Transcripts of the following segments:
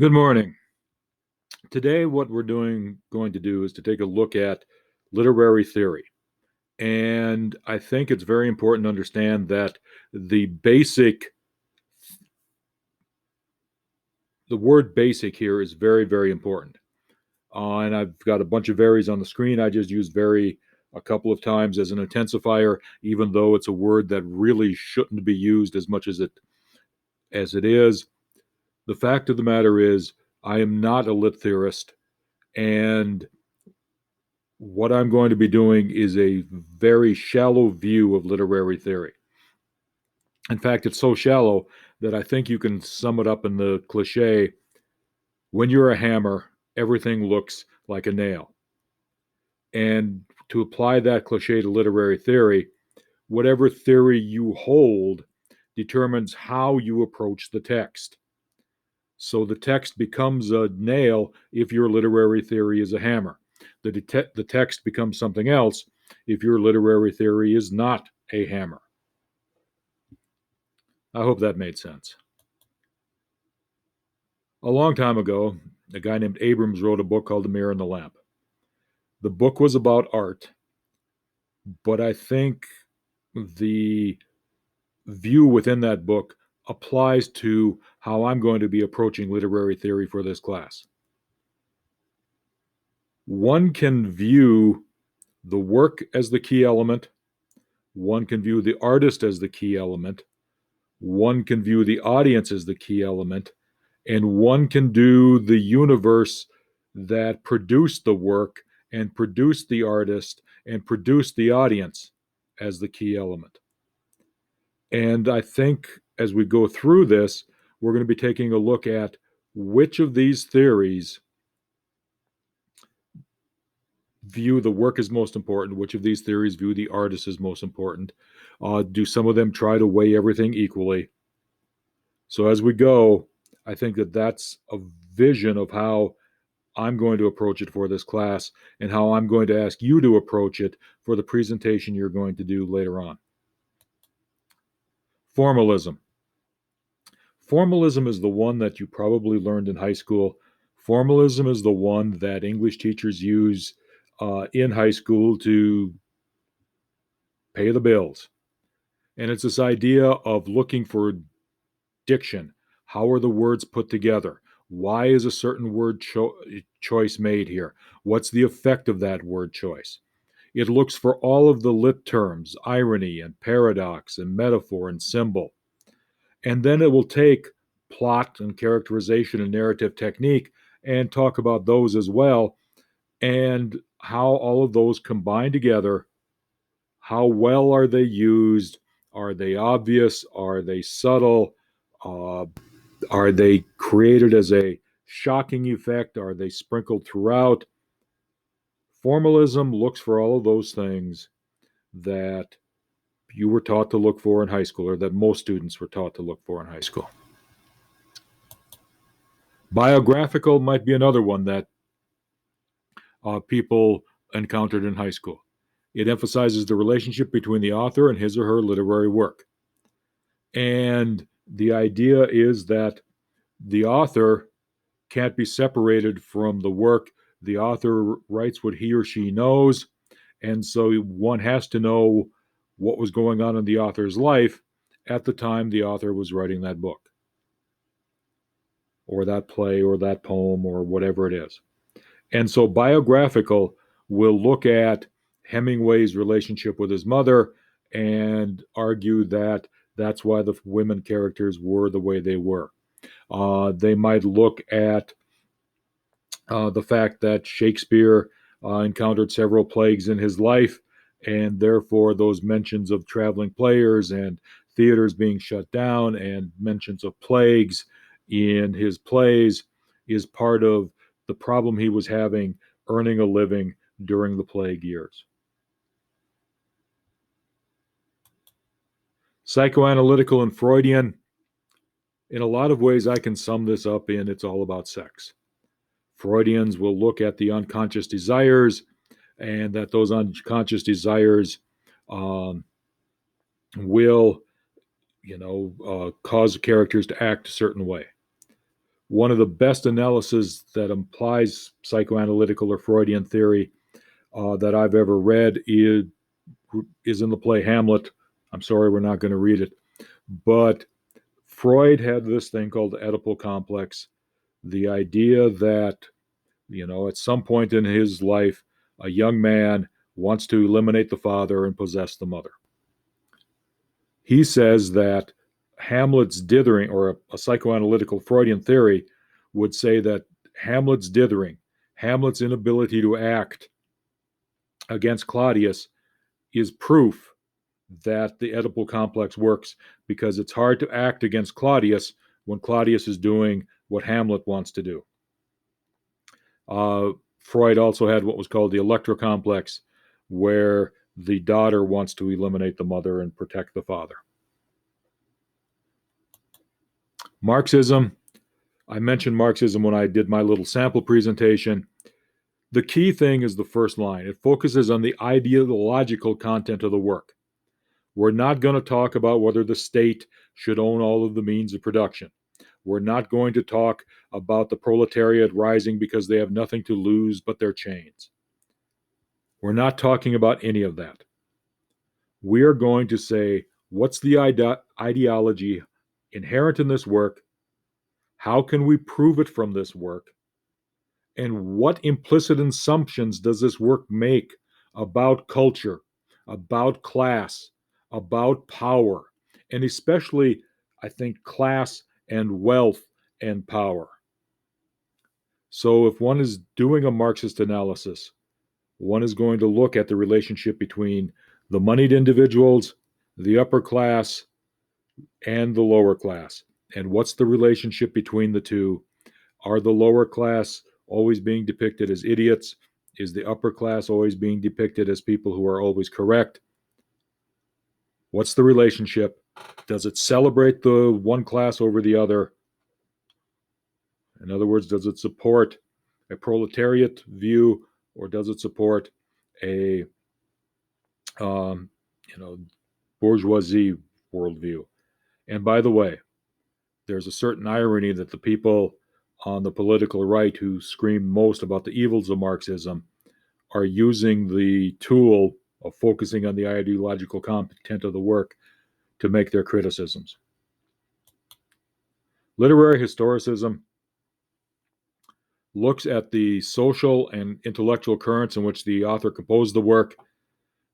Good morning. Today, what we're going to do is to take a look at literary theory. And I think it's very important to understand that the basic, the word basic here is very, very important. And I've got a bunch of varies on the screen. I just use very a couple of times as an intensifier, even though it's a word that really shouldn't be used as much as it is. The fact of the matter is, I am not a lit theorist, and what I'm going to be doing is a very shallow view of literary theory. In fact, it's so shallow that I think you can sum it up in the cliche: when you're a hammer, everything looks like a nail. And to apply that cliche to literary theory, whatever theory you hold determines how you approach the text. So the text becomes a nail if your literary theory is a hammer. The text becomes something else if your literary theory is not a hammer. I hope that made sense. A long time ago, a guy named Abrams wrote a book called The Mirror and the Lamp. The book was about art, but I think the view within that book applies to how I'm going to be approaching literary theory for this class. One can view the work as the key element, one can view the artist as the key element, one can view the audience as the key element, and one can do the universe that produced the work and produced the artist and produced the audience as the key element. And I think as we go through this, we're going to be taking a look at which of these theories view the work as most important, which of these theories view the artist as most important. Do some of them try to weigh everything equally? So as we go, I think that that's a vision of how I'm going to approach it for this class and how I'm going to ask you to approach it for the presentation you're going to do later on. Formalism. Formalism is the one that you probably learned in high school. Formalism is the one that English teachers use in high school to pay the bills. And it's this idea of looking for diction. How are the words put together? Why is a certain word choice made here? What's the effect of that word choice? It looks for all of the lit terms, irony and paradox and metaphor and symbol. And then it will take plot and characterization and narrative technique and talk about those as well, and how all of those combine together. How well are they used? Are they obvious? Are they subtle? Uh, are they created as a shocking effect? Are they sprinkled throughout? Formalism looks for all of those things that you were taught to look for in high school, or that most students were taught to look for in high school. Biographical might be another one that people encountered in high school. It emphasizes the relationship between the author and his or her literary work. And the idea is that the author can't be separated from the work. The author writes what he or she knows. And so one has to know what was going on in the author's life at the time the author was writing that book, or that play, or that poem, or whatever it is. And so biographical will look at Hemingway's relationship with his mother and argue that that's why the women characters were the way they were. They might look at the fact that Shakespeare encountered several plagues in his life, and therefore those mentions of traveling players and theaters being shut down and mentions of plagues in his plays is part of the problem he was having earning a living during the plague years. Psychoanalytical and Freudian, in a lot of ways, I can sum this up in it's all about sex. Freudians will look at the unconscious desires, and that those unconscious desires um, will, cause characters to act a certain way. One of the best analyses that implies psychoanalytical or Freudian theory that I've ever read is in the play Hamlet. I'm sorry, we're not going to read it. But Freud had this thing called the Oedipal complex, the idea that, at some point in his life, a young man wants to eliminate the father and possess the mother. He says that Hamlet's dithering, or a psychoanalytical Freudian theory, would say that Hamlet's dithering, Hamlet's inability to act against Claudius, is proof that the Oedipal complex works, because it's hard to act against Claudius when Claudius is doing what Hamlet wants to do. Freud also had what was called the Electra complex, where the daughter wants to eliminate the mother and protect the father. Marxism. I mentioned Marxism when I did my little sample presentation. The key thing is the first line. It focuses on the ideological content of the work. We're not going to talk about whether the state should own all of the means of production. We're not going to talk about the proletariat rising because they have nothing to lose but their chains. We're not talking about any of that. We are going to say, what's the ideology inherent in this work? How can we prove it from this work? And what implicit assumptions does this work make about culture, about class, about power, and especially, I think, class and wealth and power? So if one is doing a Marxist analysis, one is going to look at the relationship between the moneyed individuals, the upper class, and the lower class. And what's the relationship between the two? Are the lower class always being depicted as idiots? Is the upper class always being depicted as people who are always correct? What's the relationship? Does it celebrate the one class over the other? In other words, does it support a proletariat view, or does it support a bourgeoisie worldview? And by the way, there's a certain irony that the people on the political right who scream most about the evils of Marxism are using the tool of focusing on the ideological content of the work to make their criticisms. Literary historicism looks at the social and intellectual currents in which the author composed the work.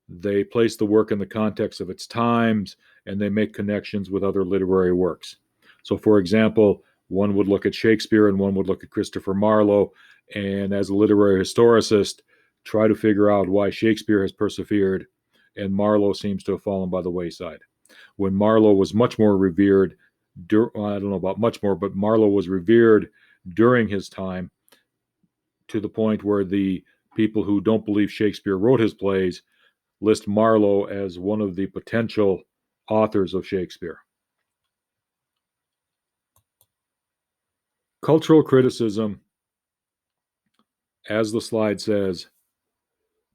They place the work in the context of its times, and they make connections with other literary works. So, for example, one would look at Shakespeare and one would look at Christopher Marlowe, and as a literary historicist, try to figure out why Shakespeare has persevered and Marlowe seems to have fallen by the wayside. When Marlowe was much more revered, I don't know about much more, but Marlowe was revered during his time, to the point where the people who don't believe Shakespeare wrote his plays list Marlowe as one of the potential authors of Shakespeare. Cultural criticism, as the slide says,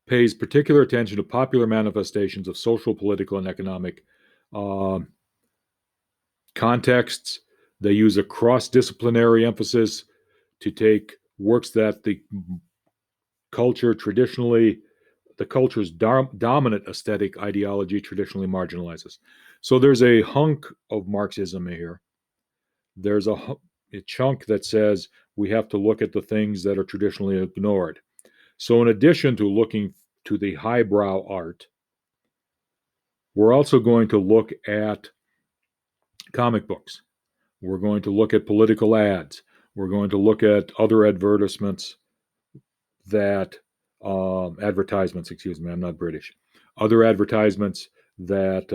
pays particular attention to popular manifestations of social, political, and economic contexts. They use a cross-disciplinary emphasis to take works that the culture's dominant aesthetic ideology traditionally marginalizes. So there's a hunk of Marxism here. There's a chunk that says we have to look at the things that are traditionally ignored. So in addition to looking to the highbrow art, we're also going to look at comic books. We're going to look at political ads. We're going to look at other advertisements that, advertisements, excuse me, I'm not British. Other advertisements that,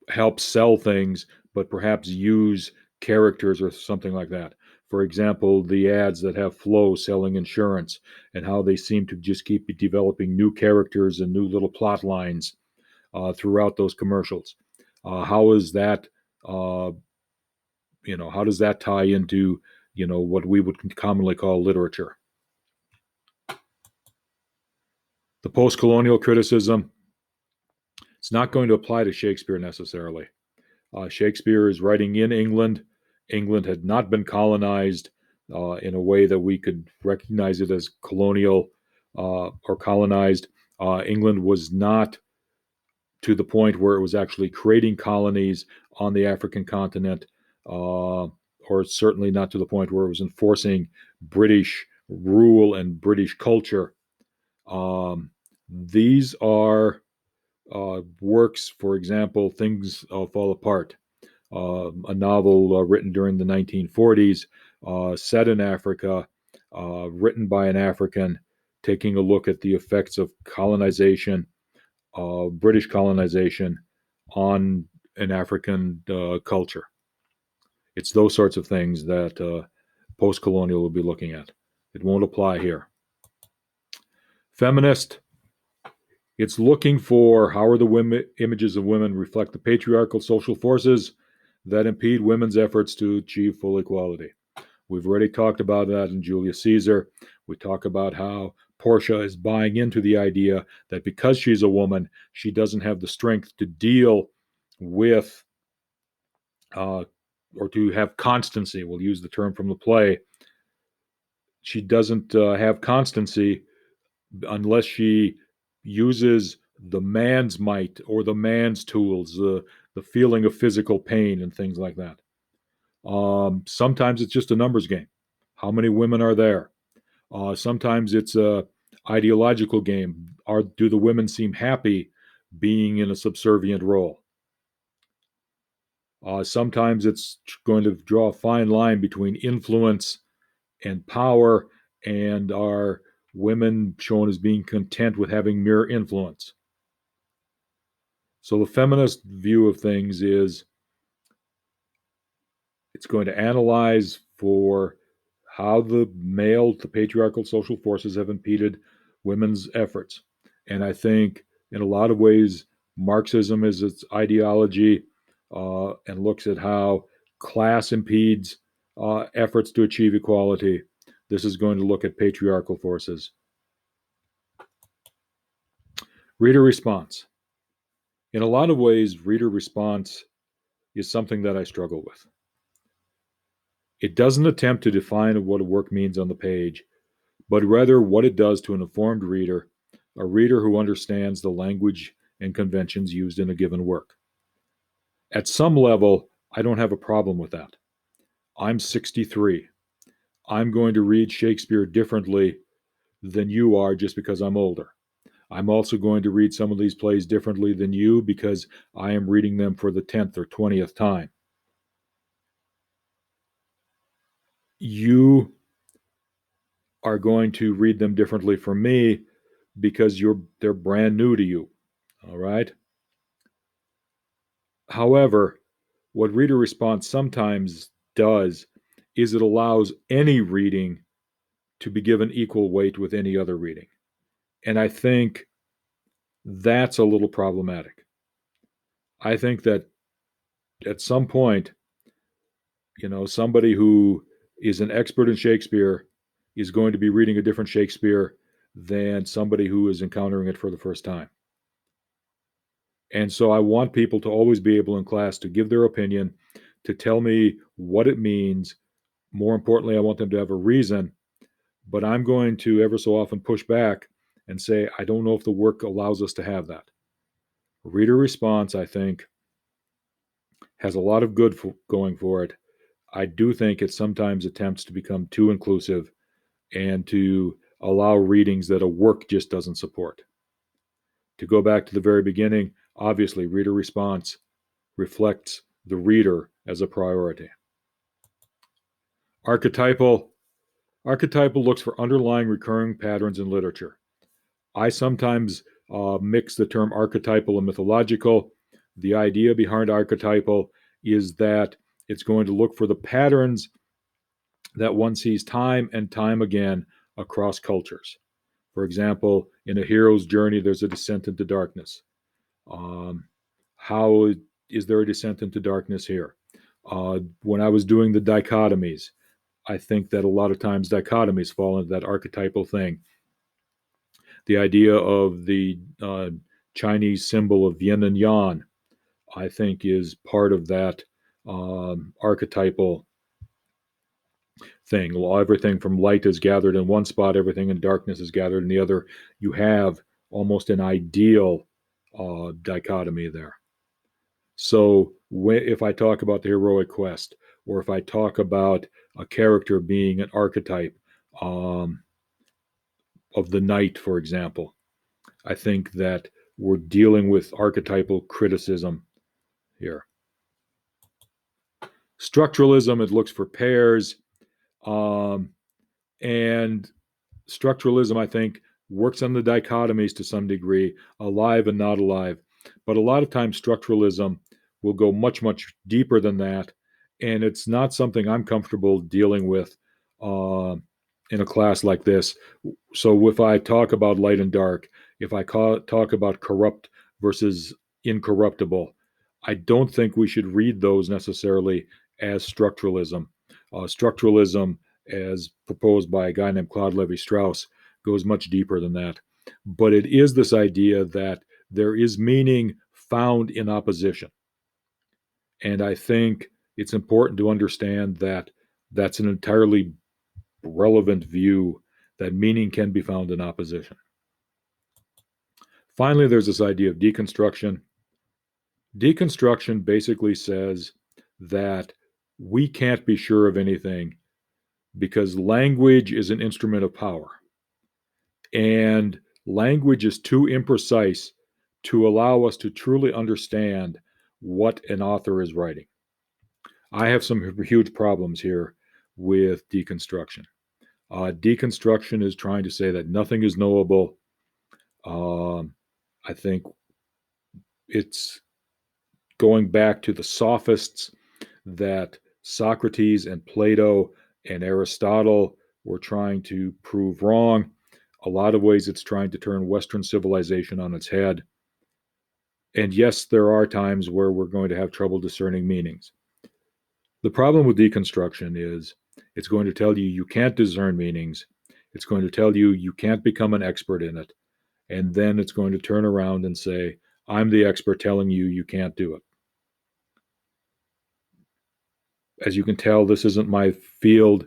help sell things, but perhaps use characters or something like that. For example, the ads that have Flo selling insurance and how they seem to just keep developing new characters and new little plot lines throughout those commercials. How is that, how does that tie into, what we would commonly call literature? The post-colonial criticism, it's not going to apply to Shakespeare necessarily. Shakespeare is writing in England. England had not been colonized in a way that we could recognize it as colonial or colonized. England was not to the point where it was actually creating colonies on the African continent, or certainly not to the point where it was enforcing British rule and British culture. These are works, for example, Things Fall Apart, a novel written during the 1940s, set in Africa, written by an African, taking a look at the effects of colonization, British colonization, on an African culture. It's those sorts of things that post colonial will be looking at. It won't apply here. Feminist, it's looking for how are the women, images of women reflect the patriarchal social forces that impede women's efforts to achieve full equality. We've already talked about that in Julius Caesar. We talk about how Portia is buying into the idea that because she's a woman, she doesn't have the strength to deal with or to have constancy. We'll use the term from the play. She doesn't have constancy unless she uses the man's might or the man's tools, the feeling of physical pain and things like that. Sometimes it's just a numbers game. How many women are there? Sometimes it's a ideological game. Do the women seem happy being in a subservient role? Sometimes it's going to draw a fine line between influence and power, and are women shown as being content with having mere influence? So the feminist view of things is it's going to analyze for how the patriarchal social forces have impeded women's efforts. And I think in a lot of ways, Marxism is its ideology, and looks at how class impedes efforts to achieve equality. This is going to look at patriarchal forces. Reader response. In a lot of ways, reader response is something that I struggle with. It doesn't attempt to define what a work means on the page, but rather what it does to an informed reader, a reader who understands the language and conventions used in a given work. At some level, I don't have a problem with that. I'm 63. I'm going to read Shakespeare differently than you are just because I'm older. I'm also going to read some of these plays differently than you because I am reading them for the 10th or 20th time. You are going to read them differently from me because they're brand new to you. All right? However, what reader response sometimes does is it allows any reading to be given equal weight with any other reading. And I think that's a little problematic. I think that at some point, somebody who is an expert in Shakespeare is going to be reading a different Shakespeare than somebody who is encountering it for the first time. And so I want people to always be able in class to give their opinion, to tell me what it means. More importantly, I want them to have a reason, but I'm going to ever so often push back and say, I don't know if the work allows us to have that. Reader response, I think, has a lot of good going for it. I do think it sometimes attempts to become too inclusive and to allow readings that a work just doesn't support. To go back to the very beginning, obviously, reader response reflects the reader as a priority. Archetypal looks for underlying recurring patterns in literature. I sometimes mix the term archetypal and mythological. The idea behind archetypal is that it's going to look for the patterns that one sees time and time again across cultures. For example, in A Hero's Journey, there's a descent into darkness. How is there a descent into darkness here? When I was doing the dichotomies, I think that a lot of times dichotomies fall into that archetypal thing. The idea of the Chinese symbol of yin and yang, I think is part of that archetypal thing. Well, everything from light is gathered in one spot, everything in darkness is gathered in the other. You have almost an ideal dichotomy there. So if I talk about the heroic quest, or if I talk about a character being an archetype um, of the knight, for example, I think that we're dealing with archetypal criticism here. Structuralism, it looks for pairs. And structuralism, I think, works on the dichotomies to some degree, alive and not alive. But a lot of times, structuralism will go much, much deeper than that. And it's not something I'm comfortable dealing with in a class like this. So if I talk about light and dark, if I talk about corrupt versus incorruptible, I don't think we should read those necessarily as structuralism. Structuralism, as proposed by a guy named Claude Levi-Strauss, goes much deeper than that. But it is this idea that there is meaning found in opposition. And I think it's important to understand that that's an entirely relevant view, that meaning can be found in opposition. Finally, there's this idea of deconstruction. Deconstruction basically says that we can't be sure of anything because language is an instrument of power. And language is too imprecise to allow us to truly understand what an author is writing. I have some huge problems here with deconstruction. Deconstruction is trying to say that nothing is knowable. I think it's going back to the sophists that Socrates and Plato and Aristotle were trying to prove wrong. A lot of ways it's trying to turn Western civilization on its head. And yes, there are times where we're going to have trouble discerning meanings. The problem with deconstruction is it's going to tell you you can't discern meanings. It's going to tell you you can't become an expert in it. And then it's going to turn around and say, I'm the expert telling you you can't do it. As you can tell, this isn't my field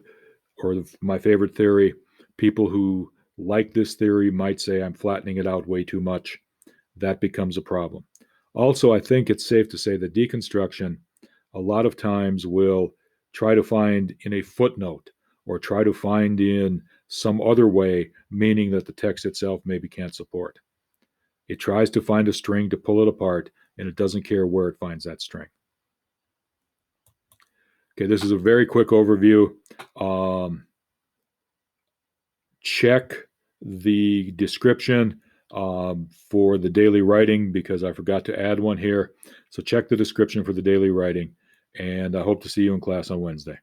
or my favorite theory. People who like this theory might say I'm flattening it out way too much. That becomes a problem. Also, I think it's safe to say that deconstruction a lot of times will try to find in a footnote or try to find in some other way meaning that the text itself maybe can't support. It tries to find a string to pull it apart, and it doesn't care where it finds that string. Okay, this is a very quick overview. Check the description for the daily writing because I forgot to add one here. So check the description for the daily writing, and I hope to see you in class on Wednesday.